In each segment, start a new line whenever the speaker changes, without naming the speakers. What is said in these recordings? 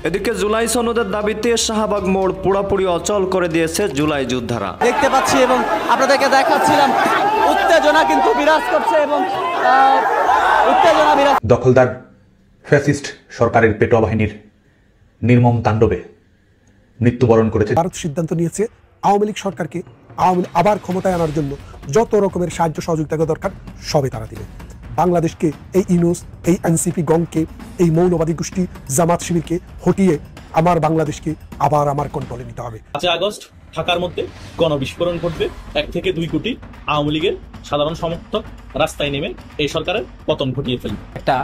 এদিকে জুলাই সনদের দাবিতে শাহবাগ মোড় পুরোপুরি অচল করে দিয়েছে জুলাই যোদ্ধারা।
দেখতে পাচ্ছি এবং আপনাদেরকে দেখাচ্ছিলাম উত্তেজনা কিন্তু বিরাজ করছে এবং উত্তেজনা বিরাজ।
দখলদার ফ্যাসিস্ট সরকারের পেটোয়া বাহিনীর নির্মম তাণ্ডবে মৃত্যুবরণ করেছে।
ভারত সিদ্ধান্ত নিয়েছে আওয়ামী লীগ সরকারকে আবার ক্ষমতায় আনার জন্য যত রকমের সাহায্য সহযোগিতা দরকার সবই তারা দিবে। বাংলাদেশকে এই ইউনূস, এই এনসিপি গংকে, এই মৌলবাদী গোষ্ঠী জামাত শিবিরকে হটিয়ে আমার বাংলাদেশকে আবার আমার কন্ট্রোলে নিতে হবে।
5 আগস্ট ঢাকার মধ্যে গণবিস্ফোরণ ঘটবে। 1 থেকে 2 কোটি আওয়ামী লীগের সাধারণ সমর্থক রাস্তায় নেমে এই সরকারের পতন ঘটিয়ে ফেলবে।
একটা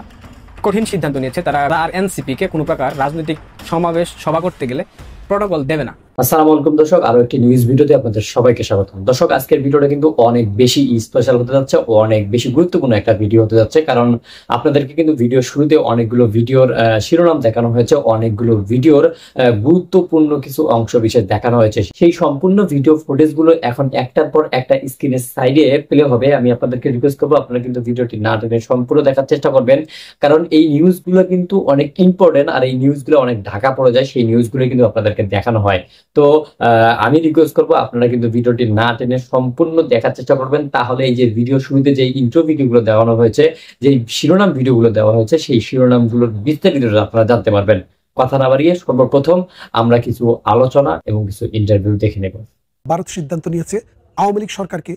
কঠিন সিদ্ধান্ত নিয়েছে তারা আর এনসিপি কে কোনো প্রকার রাজনৈতিক সমাবেশ সভা করতে গেলে প্রটোকল দেবে না।
আসসালামু আলাইকুম দর্শক, আরো একটি নিউজ ভিডিওতে আপনাদের সবাইকে স্বাগতম। দর্শক, আজকের ভিডিওটা কিন্তু অনেক বেশি স্পেশাল হতে যাচ্ছে, অনেক বেশি গুরুত্বপূর্ণ একটা ভিডিও হতে যাচ্ছে। কারণ আপনাদেরকে কিন্তু ভিডিও শুরুতে অনেকগুলো ভিডিওর শিরোনাম দেখানো হয়েছে, অনেকগুলো ভিডিওর গুরুত্বপূর্ণ কিছু অংশ বিশেষ দেখানো হয়েছে। সেই সম্পূর্ণ ভিডিও ফুটেজগুলো এখন একটার পর একটা স্ক্রিনের সাইডে প্লে হবে। আমি আপনাদেরকে রিকোয়েস্ট করবো আপনারা কিন্তু ভিডিওটি না টেনে সম্পূর্ণ দেখার চেষ্টা করবেন, কারণ এই নিউজগুলো কিন্তু অনেক ইম্পর্টেন্ট আর এই নিউজগুলো অনেক ঢাকা পড়ে যায়, সেই নিউজগুলো কিন্তু আপনাদেরকে দেখানো হয়। তো আমি রিকোয়েস্ট করবো আপনারা কিন্তু ভিডিওটি না টেনে সম্পূর্ণ দেখার চেষ্টা করবেন, তাহলে এই যে ভিডিও শুরুতে যে ইন্ট্রো ভিডিওগুলো দেওয়ানো হয়েছে, যে শিরোনাম ভিডিওগুলো দেওয়া হয়েছে, সেই শিরোনামগুলোর বিস্তারিত আপনারা জানতে পারবেন। কথা না বাড়িয়ে সর্বপ্রথম আমরা কিছু আলোচনা এবং কিছু ইন্টারভিউ দেখে নেব।
ভারত সিদ্ধান্ত নিয়েছে আওয়ামী লীগ সরকারকে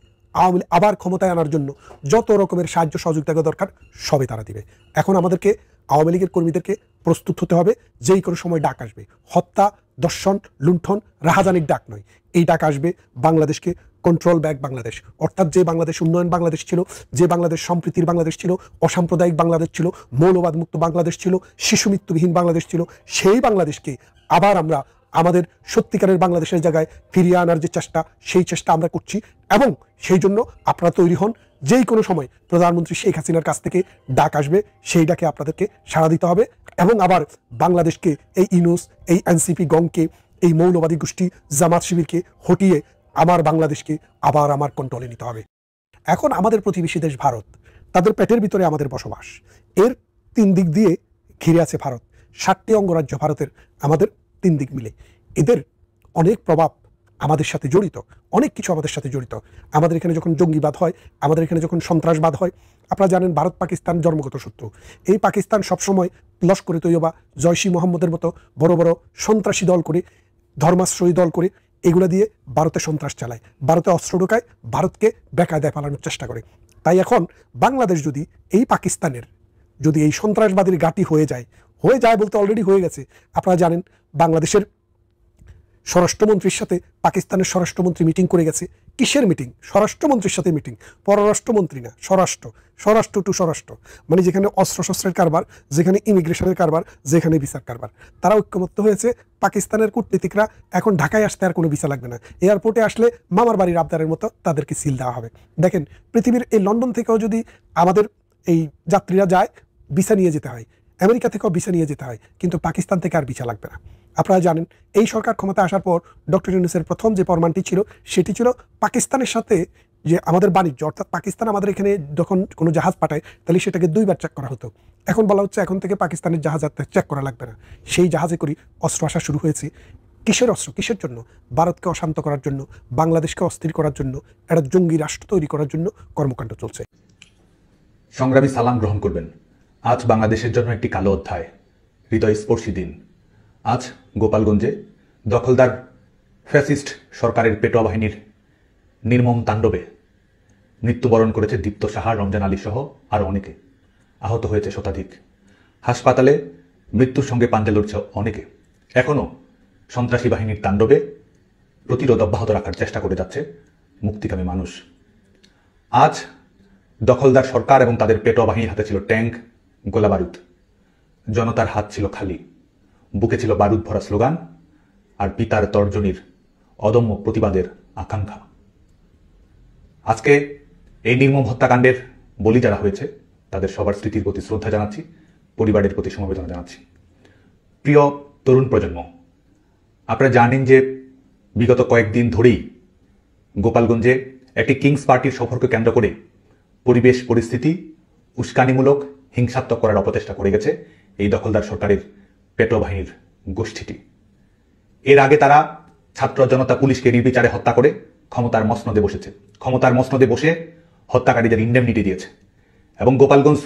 আবার ক্ষমতায় আনার জন্য যত রকমের সাহায্য সহযোগিতা দরকার সবই তারা দিবে। এখন আমাদেরকে আওয়ামী লীগের কর্মীদেরকে প্রস্তুত হতে হবে, যেই কোনো সময় ডাক আসবে। হত্যা, দর্শন, লুণ্ঠন, রাহাজানির ডাক নয়, এই ডাক আসবে বাংলাদেশকে কন্ট্রোল ব্যাক বাংলাদেশ, অর্থাৎ যে বাংলাদেশ উন্নয়ন বাংলাদেশ ছিল, যে বাংলাদেশ সম্প্রীতির বাংলাদেশ ছিল, অসাম্প্রদায়িক বাংলাদেশ ছিল, মৌলবাদ মুক্ত বাংলাদেশ ছিল, শিশু মৃত্যুবিহীন বাংলাদেশ ছিল, সেই বাংলাদেশকে আবার আমরা আমাদের সত্যিকারের বাংলাদেশের জায়গায় ফিরিয়ে আনার যে চেষ্টা, সেই চেষ্টা আমরা করছি। এবং সেই জন্য আপনারা তৈরি হন, যেই কোনো সময় প্রধানমন্ত্রী শেখ হাসিনার কাছ থেকে ডাক আসবে, সেই ডাকে আপনাদেরকে সাড়া দিতে হবে এবং আবার বাংলাদেশকে এই ইউনূস, এই এনসিপি গংকে, এই মৌলবাদী গোষ্ঠী জামাত শিবিরকে হটিয়ে আমার বাংলাদেশকে আবার আমার কন্ট্রোলে নিতে হবে। এখন আমাদের প্রতিবেশী দেশ ভারত, তাদের পেটের ভিতরে আমাদের বসবাস, এর 3 দিক দিয়ে ঘিরে আছে ভারত। 7টি অঙ্গরাজ্য ভারতের, আমাদের 3 দিক মিলে। এদের অনেক প্রভাব আমাদের সাথে জড়িত, অনেক কিছু আমাদের সাথে জড়িত। আমাদের এখানে যখন জঙ্গিবাদ হয়, আমাদের এখানে যখন সন্ত্রাসবাদ হয়, আপনারা জানেন ভারত পাকিস্তান জন্মগত শত্রু। এই পাকিস্তান সবসময় লস্করে তৈয়বা, জয়শী মোহাম্মদের মতো বড় বড় সন্ত্রাসী দল করে, ধর্মাশ্রয়ী দল করে, এগুলো দিয়ে ভারতে সন্ত্রাস চালায়, ভারতে অস্ত্র ঢোকায়, ভারতকে বেকায়দায় পালানোর চেষ্টা করে। তাই এখন বাংলাদেশ যদি এই পাকিস্তানের যদি এই সন্ত্রাসবাদীর ঘাঁটি হয়ে যায় বলতে অলরেডি হয়ে গেছে। আপনারা জানেন বাংলাদেশের স্বরাষ্ট্রমন্ত্রীর সাথে পাকিস্তানের স্বরাষ্ট্রমন্ত্রী মিটিং করে গেছে। কিসের মিটিং? স্বরাষ্ট্রমন্ত্রীর সাথে মিটিং, পররাষ্ট্রমন্ত্রী না, স্বরাষ্ট্র টু স্বরাষ্ট্র, মানে যেখানে অস্ত্রশস্ত্রের কারবার, যেখানে ইমিগ্রেশনের কারবার, যেখানে ভিসার কারবার। তারা ঐক্যমত্য হয়েছে। পাকিস্তানের কূটনীতিকরা এখন ঢাকায় আসতে আর কোনো ভিসা লাগবে না, এয়ারপোর্টে আসলে মামার বাড়ির আবদারের মতো তাদেরকে সিল দেওয়া হবে। দেখেন, পৃথিবীর এই লন্ডন থেকেও যদি আমাদের এই যাত্রীরা যায়, ভিসা নিয়ে যেতে হয়, আমেরিকা থেকেও ভিসা নিয়ে যেতে হয়, কিন্তু পাকিস্তান থেকে আর ভিসা লাগবে না। আপনারা জানেন এই সরকার ক্ষমতা আসার পর ডক্টর ইউনূসের প্রথম যে ফরমানটি ছিল, সেটি ছিল পাকিস্তানের সাথে যে আমাদের বাণিজ্য, অর্থাৎ পাকিস্তান আমাদের এখানে যখন কোনো জাহাজ পাঠায় তাহলে সেটাকে 2 বার চেক করা হতো। এখন বলা হচ্ছে এখন থেকে পাকিস্তানের জাহাজ আর চেক করা লাগবে না। সেই জাহাজে করে অস্ত্র আসা শুরু হয়েছে। কিসের অস্ত্র? কিসের জন্য? ভারতকে অশান্ত করার জন্য, বাংলাদেশকে অস্থির করার জন্য, একটা জঙ্গি রাষ্ট্র তৈরি করার জন্য কর্মকাণ্ড চলছে।
সংগ্রামী সালাম গ্রহণ করবেন। আজ বাংলাদেশের জন্য একটি কালো অধ্যায়, হৃদয়স্পর্শী দিন। আজ গোপালগঞ্জে দখলদার ফ্যাসিস্ট সরকারের পেটোয়া বাহিনীর নির্মম তাণ্ডবে মৃত্যুবরণ করেছে দীপ্ত সাহা, রমজান আলী সহ আরও অনেকে। আহত হয়েছে শতাধিক। হাসপাতালে মৃত্যুর সঙ্গে পাঞ্জা লড়ছে অনেকে। এখনও সন্ত্রাসী বাহিনীর তাণ্ডবে প্রতিরোধ অব্যাহত রাখার চেষ্টা করে যাচ্ছে মুক্তিকামী মানুষ। আজ দখলদার সরকার এবং তাদের পেটোয়া বাহিনীর হাতে ছিল ট্যাঙ্ক, গোলা বারুদ। জনতার হাত ছিল খালি, বুকে ছিল বারুদ ভরা স্লোগান আর পিতার তর্জনীর অদম্য প্রতিবাদের আকাঙ্ক্ষা। আজকে এই নির্মম হত্যাকাণ্ডের বলি যারা হয়েছে তাদের সবার স্মৃতির প্রতি শ্রদ্ধা জানাচ্ছি, পরিবারের প্রতি সমবেদনা জানাচ্ছি। প্রিয় তরুণ প্রজন্ম, আপনারা জানেন যে বিগত কয়েকদিন ধরেই গোপালগঞ্জে একটি কিংস পার্টির সফরকে কেন্দ্র করে পরিবেশ পরিস্থিতি উস্কানিমূলক, হিংসাত্মক করার অপচেষ্টা করে গেছে এই দখলদার সরকারের পেটোয়া বাহিনীর গোষ্ঠীটি। এর আগে তারা ছাত্র জনতা পুলিশকে নির্বিচারে হত্যা করে ক্ষমতার মসনদে বসেছে, ক্ষমতার মসনদে বসে হত্যাকারীদের ইন্ডেমনিটি দিয়েছে এবং গোপালগঞ্জ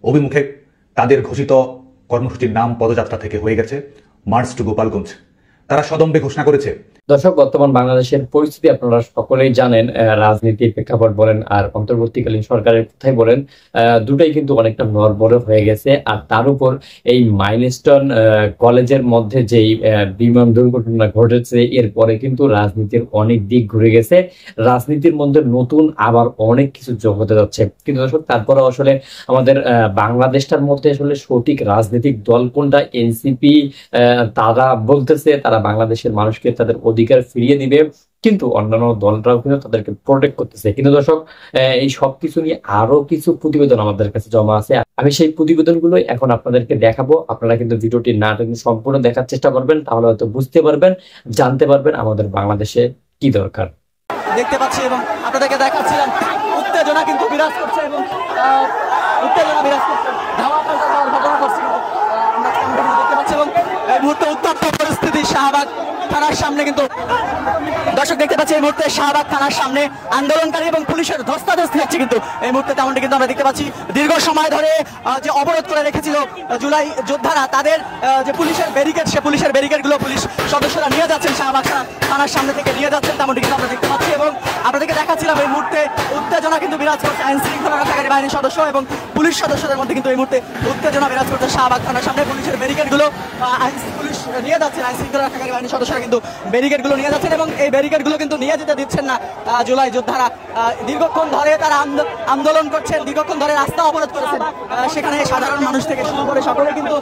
অভিমুখে তাদের ঘোষিত কর্মসূচির নাম পদযাত্রা থেকে হয়ে গেছে মার্চ টু গোপালগঞ্জ। তারা সদম্বে ঘোষণা করেছে।
দর্শক, বর্তমান বাংলাদেশের পরিস্থিতি আপনারা সকলেই জানেন। রাজনীতির প্রেক্ষাপট বলেন আর অন্তর্বর্তীকালীন সরকারের কথাই বলেন, দুটাই কিন্তু অনেকটা নড়বড়ে হয়ে গেছে। আর তার উপর এই মাইলস্টোন কলেজের মধ্যে যেই বিমান দুর্ঘটনা ঘটেছে, এরপরে কিন্তু রাজনীতির অনেক দিক ঘুরে গেছে। রাজনীতির মধ্যে নতুন আবার অনেক কিছু যোগ হতে যাচ্ছে। কিন্তু দর্শক, তারপরে আসলে আমাদের বাংলাদেশটার মধ্যে আসলে সঠিক রাজনৈতিক দল কোনটা? এনসিপি তারা বলতেছে তারা বাংলাদেশের মানুষকে তাদের অধিকার ফিরিয়ে দিবে, কিন্তু অন্যান্য দলরাও কিন্তু তাদেরকে প্রোটেক্ট করতেছে। কিন্তু দর্শক, এই সবকিছু নিয়ে আরো কিছু প্রতিবেদন আমাদের কাছে জমা আছে। আমি সেই প্রতিবেদনগুলোই এখন আপনাদেরকে দেখাবো। আপনারা কিন্তু ভিডিওটি না টেনে সম্পূর্ণ দেখার চেষ্টা করবেন, তাহলে হয়তো বুঝতে পারবেন, জানতে পারবেন আমাদের বাংলাদেশে কি দরকার।
দেখতে পাচ্ছি এবং আপনাদেরকে দেখাচ্ছিলাম উত্তেজনা কিন্তু বিরাজ করছে এবং উত্তেজনা বিরাজ করছে, ধাওয়া পাল্টা দেওয়ার ঘটনা ঘটছে কিন্তু আমরা দেখতে পাচ্ছি। এবং এই মুহূর্তে উত্তপ্ত পরিস্থিতি শাহবাগ থানার সামনে কিন্তু দর্শক দেখতে পাচ্ছি এই মুহূর্তে শাহবাগ থানার সামনে আন্দোলনকারী এবং পুলিশের ধস্তাধস্তি হচ্ছে কিন্তু এই মুহূর্তে, তেমনটি কিন্তু আমরা দেখতে পাচ্ছি। দীর্ঘ সময় ধরে যে অবরোধ করে রেখেছিল জুলাই যোদ্ধারা, তাদের যে পুলিশের ব্যারিকেড, সে পুলিশের ব্যারিকেডগুলো পুলিশ সদস্যরা নিয়ে যাচ্ছেন শাহবাগ থানার সামনে থেকে নিয়ে যাচ্ছেন, তেমনটি কিন্তু আমরা দেখতে পাচ্ছি। এবং আপনাদেরকে দেখাচ্ছিলাম এই মুহূর্তে উত্তেজনা কিন্তু বিরাজ করছে আইন শৃঙ্খলা রক্ষাকারী বাহিনীর সদস্য এবং পুলিশ সদস্যদের মধ্যে কিন্তু এই মুহূর্তে উত্তেজনা বিরাজ করছে শাহবাগ থানার সামনে। পুলিশের ব্যারিকেডগুলো পুলিশ নিয়ে যাচ্ছেন, আইন শৃঙ্খলা রক্ষাকারী বাহিনীর সদস্যরা কিন্তু ব্যারিকেডগুলো নিয়ে যাচ্ছেন এবং এই ব্যারিকেডগুলো কিন্তু নিয়ে যেতে দিচ্ছেন না জুলাই যোদ্ধারা। দীর্ঘক্ষণ ধরে তারা আন্দোলন করছেন, দীর্ঘক্ষণ ধরে রাস্তা অবরোধ করেছেন, সেখানে সাধারণ মানুষ থেকে শুরু করে সকলে কিন্তু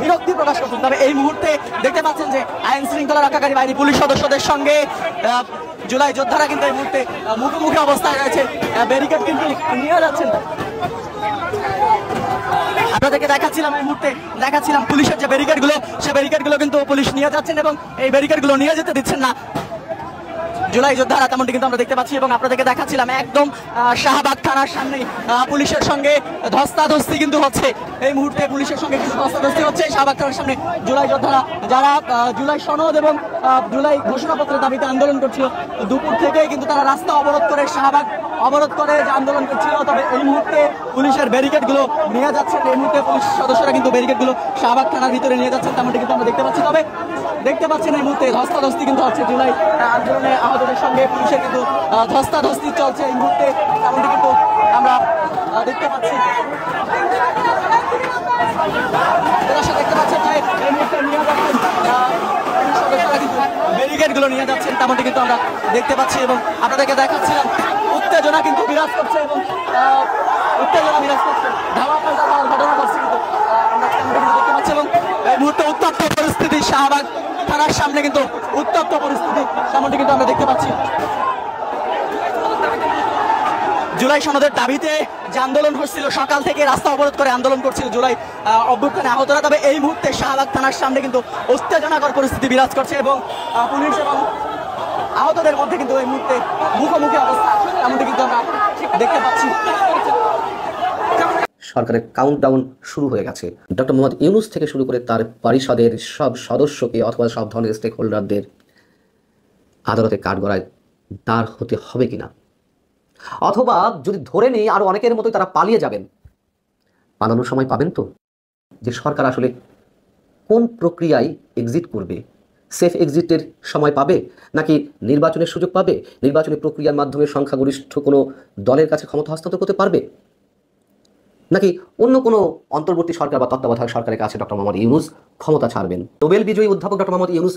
বিরক্তি প্রকাশ করছেন। তবে এই মুহূর্তে দেখতে পাচ্ছেন যে আইন শৃঙ্খলা রক্ষাকারী বাহিনী পুলিশ সদস্যদের সঙ্গে জুলাই যোদ্ধারা কিন্তু এই মুহূর্তে মুখোমুখি অবস্থায় রয়েছে, ব্যারিকেড কিন্তু নিয়ে যাচ্ছেন। আপনাদেরকে দেখাচ্ছিলাম এই মুহূর্তে দেখাচ্ছিলাম পুলিশের যে ব্যারিকেডগুলো, সেই ব্যারিকেডগুলো কিন্তু পুলিশ নিয়ে যাচ্ছেন এবং এই ব্যারিকেডগুলো নিয়ে যেতে দিচ্ছেন না জুলাই যোদ্ধারা, তেমনটি কিন্তু আমরা দেখতে পাচ্ছি। এবং আপনাদেরকে দেখাচ্ছিলাম একদম শাহবাগ থানার সামনে পুলিশের সঙ্গে ধস্তাধস্তি কিন্তু হচ্ছে এই মুহূর্তে, পুলিশের সঙ্গে কিন্তু ধস্তাধস্তি হচ্ছে শাহবাগ থানার সামনে। জুলাই যোদ্ধারা যারা জুলাই সনদ এবং জুলাই ঘোষণাপত্রের দাবিতে আন্দোলন করছিল, দুপুর থেকে কিন্তু তারা রাস্তা অবরোধ করে শাহবাগ অবরোধ করে যে আন্দোলন করছিল। তবে এই মুহূর্তে পুলিশের ব্যারিকেডগুলো নিয়ে যাচ্ছেন, এই মুহূর্তে পুলিশ সদস্যরা কিন্তু ব্যারিকেডগুলো শাহবাগ থানার ভিতরে নিয়ে যাচ্ছেন, তেমনটি কিন্তু আমরা দেখতে পাচ্ছি। তবে দেখতে পাচ্ছেন এই মুহূর্তে ধস্তাধস্তি কিন্তু হচ্ছে জুলাই আন্দোলনে আহতদের সঙ্গে পুলিশের কিন্তু ধস্তাধস্তি চলছে এই মুহূর্তে, তেমনটি কিন্তু আমরা দেখতে পাচ্ছি। দেখতে পাচ্ছেন যে এই মুহূর্তে নিয়ে যাচ্ছেন সদস্যরা কিন্তু ব্যারিকেডগুলো নিয়ে যাচ্ছেন, তেমনটি কিন্তু আমরা দেখতে পাচ্ছি। এবং আপনাদেরকে দেখাচ্ছিলাম উত্তেজনা কিন্তু বিরাজ করছে এবং উত্তেজনা বিরাজ করছে, ধাওয়া পাল্টা দেওয়ার ঘটনা ঘটছে কিন্তু আমরা দেখতে পাচ্ছি। এবং এই মুহূর্তে উত্তপ্ত পরিস্থিতি শাহবাগ থানার সামনে কিন্তু উত্তপ্ত পরিস্থিতি, তেমনটি কিন্তু আমরা দেখতে পাচ্ছি। জুলাই সনদের দাবিতে যে আন্দোলন হচ্ছিল, সকাল থেকে রাস্তা অবরোধ করে আন্দোলন করছিল জুলাই অভ্যুত্থানে আহতরা। তবে এই মুহূর্তে শাহবাগ থানার সামনে কিন্তু উত্তেজনাকর পরিস্থিতি বিরাজ করছে এবং পুলিশ এবং আহতদের মধ্যে কিন্তু এই মুহূর্তে মুখোমুখি অবস্থা, এমনটি কিন্তু আমরা দেখতে পাচ্ছি।
সরকারের কাউন্টডাউন শুরু হয়ে গেছে। ডক্টর মোহাম্মদ ইউনূস থেকে শুরু করে তার পরিষদের সব সদস্যকে অথবা সব ধরনের স্টেক হোল্ডারদের আদালতে কাঠগড়ায় দাঁড় হতে হবে কিনা, অথবা যদি ধরে নেই আরো অনেকের মতোই তারা পালিয়ে যাবেন, পালানোর সময় পাবেন তো? যে সরকার আসলে কোন প্রক্রিয়ায় এক্সিট করবে, সেফ এক্সিটের সময় পাবে নাকি নির্বাচনের সুযোগ পাবে, নির্বাচনী প্রক্রিয়ার মাধ্যমে সংখ্যাগরিষ্ঠ কোনো দলের কাছে ক্ষমতা হস্তান্তর করতে পারবে, নাকি অন্য কোনো অন্তর্বর্তী সরকার বা তত্ত্বাবধায়ক সরকারের কাছে ডক্টর মোহাম্মদ ইউনূস ক্ষমতা ছাড়বেন? নোবেল বিজয়ী অধ্যাপক ডক্টর মোহাম্মদ ইউনূস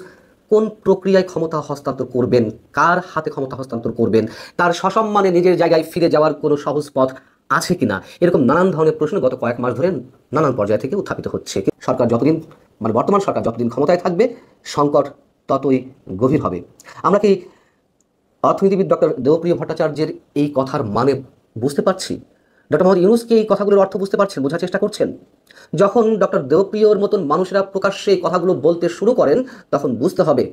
কোন প্রক্রিয়ায় ক্ষমতা হস্তান্তর করবেন, কার হাতে ক্ষমতা হস্তান্তর করবেন, তার সসম্মানে নিজের জায়গায় ফিরে যাওয়ার কোনো সহজ পথ আছে কিনা, এরকম নানান ধরনের প্রশ্ন গত কয়েক মাস ধরে নানান পর্যায় থেকে উত্থাপিত হচ্ছে। সরকার যতদিন বর্তমান সরকার যতদিন ক্ষমতায় থাকবে সংকট ততই গভীর হবে। আমরা কি অর্থনীতিবিদ ডক্টর দেবপ্রিয় ভট্টাচার্যের এই কথার মানে বুঝতে পারছি? ডক্টর মোহাম্মদ ইউনূস কি এই কথাগুলোর অর্থ বুঝতে পারছেন, বোঝার চেষ্টা করছেন? যখন ডক্টর দেবপ্রিয়র মতন মানুষেরা প্রকাশ্যে এই কথাগুলো বলতে শুরু করেন, তখন বুঝতে হবে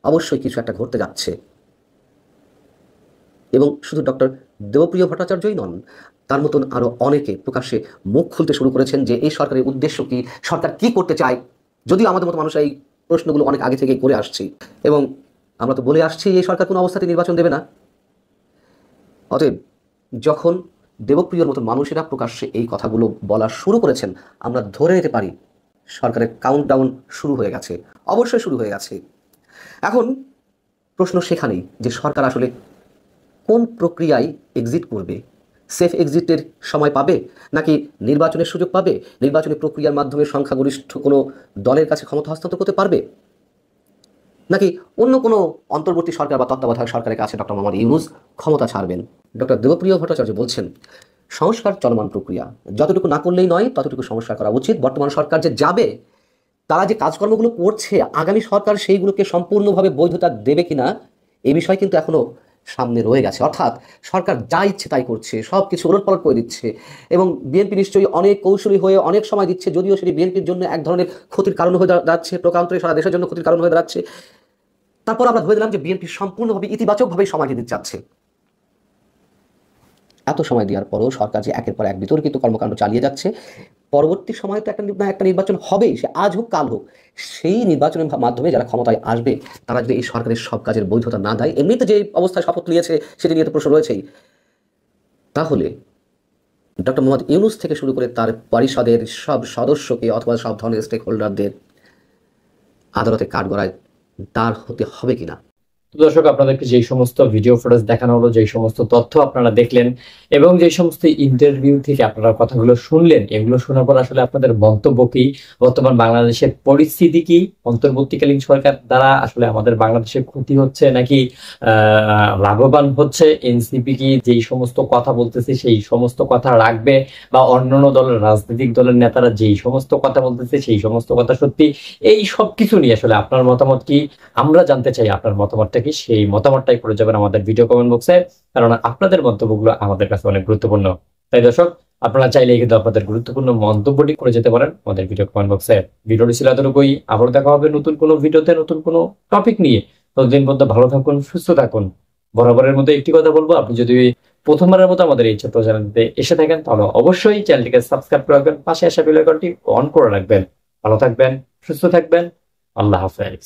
অবশ্যই কিছু একটা ঘটতে যাচ্ছে। এবং শুধু ডক্টর দেবপ্রিয় ভট্টাচার্যই নন, তার মতন আরো অনেকে প্রকাশ্যে মুখ খুলতে শুরু করেছেন যে এই সরকারের উদ্দেশ্য কি, সরকার কি করতে চায়। যদিও আমাদের মতো মানুষ এই প্রশ্নগুলো অনেক আগে থেকে করে আসছি এবং আমরা তো বলে আসছি এই সরকার কোনো অবস্থাতে নির্বাচন দেবে না। অতএব যখন দেবপ্রিয়র মতো মানুষেরা প্রকাশ্যে এই কথাগুলো বলা শুরু করেছেন, আমরা ধরে নিতে পারি সরকারের কাউন্টডাউন শুরু হয়ে গেছে, অবশ্যই শুরু হয়ে গেছে। এখন প্রশ্ন সেখানেই যে সরকার আসলে কোন প্রক্রিয়ায় এক্সিট করবে, সেফ এক্সিটের সময় পাবে নাকি নির্বাচনের সুযোগ পাবে, নির্বাচনী প্রক্রিয়ার মাধ্যমে সংখ্যাগরিষ্ঠ কোনো দলের কাছে ক্ষমতা হস্তান্তর করতে পারবে, নাকি অন্য কোনো অন্তর্বর্তী সরকার বা তত্ত্বাবধায়ক সরকারের কাছে ডক্টর মোহাম্মদ ইউনূস ক্ষমতা ছাড়বেন। ডক্টর দেবপ্রিয় ভট্টাচার্য বলছেন সংস্কার চলমান প্রক্রিয়া, যতটুকু না করলেই নয় ততটুকু সংস্কার করা উচিত। বর্তমান সরকার যে যাবে, তারা যে কাজকর্মগুলো করছে, আগামী সরকার সেইগুলোকে সম্পূর্ণভাবে বৈধতা দেবে কিনা এই বিষয় কিন্তু এখনো সামনে রয়ে গেছে। অর্থাৎ সরকার যা ইচ্ছে তাই করছে, সব কিছু ওলটপালট করে দিচ্ছে এবং বিএনপি নিশ্চয়ই অনেক কৌশলী হয়ে অনেক সময় দিচ্ছে, যদিও সেটি বিএনপির জন্য এক ধরনের ক্ষতির কারণ হয়ে দাঁড়াচ্ছে, প্রকারান্তরে সারা দেশের জন্য ক্ষতির কারণ হয়ে দাঁড়াচ্ছে। তারপর আমরা ধরে দিলাম যে বিএনপি সম্পূর্ণভাবে ইতিবাচকভাবে সময় দিতে চাচ্ছে। এত সময় দেওয়ার পরও সরকার যে একের পর এক বিতর্কিত কর্মকাণ্ড চালিয়ে যাচ্ছে, পরবর্তী সময় তো একটা নির্বাচন হবেই, সে আজ হোক কাল হোক। সেই নির্বাচনের মাধ্যমে যারা ক্ষমতায় আসবে তারা যদি এই সরকারের সব কাজের বৈধতা না দেয়, এমনিতে যে অবস্থায় শপথ নিয়েছে সেটি নিয়ে তো প্রশ্ন রয়েছেই, তাহলে ডক্টর মোহাম্মদ ইউনূস থেকে শুরু করে তার পরিষদের সব সদস্যকে অথবা সব ধরনের স্টেক হোল্ডারদের আদালতে কাঠগড়ায় দাঁড় হতে হবে কিনা।
তো দর্শক, আপনাদেরকে যেই সমস্ত ভিডিও ফুটেজ দেখানো হলো, যেই সমস্ত তথ্য আপনারা দেখলেন এবং যে সমস্ত ইন্টারভিউ থেকে আপনারা কথাগুলো শুনলেন, এগুলো শোনার পর আসলে আপনাদের মন্তব্য কি, বর্তমান বাংলাদেশের পরিস্থিতি কি, অন্তর্বর্তীকালীন সরকার দ্বারা আসলে আমাদের বাংলাদেশের ক্ষতি হচ্ছে নাকি লাভবান হচ্ছে, এনসিপি কি যেই সমস্ত কথা বলতেছে সেই সমস্ত কথা রাখবে, বা অন্যান্য দলের রাজনৈতিক দলের নেতারা যেই সমস্ত কথা বলতেছে সেই সমস্ত কথা সত্যি, এই সব কিছু নিয়ে আসলে আপনার মতামত কি আমরা জানতে চাই। আপনার মতামতটা কি, সেই মতামতটাই করে যাবেন আমাদের ভিডিও কমেন্ট বক্সে, কারণ আপনাদের মন্তব্যগুলো আমাদের কাছে অনেক গুরুত্বপূর্ণ। তাই দর্শক, আপনারা চাইলে কিন্তু আপনাদের গুরুত্বপূর্ণ মন্তব্যটি করে যেতে পারেন আমাদের ভিডিও কমেন্ট বক্সে। ভিডিওটি ছিল এতটুকুই, আবার দেখা হবে নতুন কোনো ভিডিওতে নতুন কোনো টপিক নিয়ে। ততদিন পর্যন্ত ভালো থাকুন, সুস্থ থাকুন। বরাবরের মতো একটি কথা বলবো, আপনি যদি প্রথমবারের মতো আমাদের এই ছোট্ট চ্যানেলটিতে এসে থাকেন তাহলে অবশ্যই চ্যানেলটিকে সাবস্ক্রাইব করে রাখবেন, পাশে আসা বেল আইকনটি অন করে রাখবেন। ভালো থাকবেন, সুস্থ থাকবেন, আল্লাহ হাফেজ।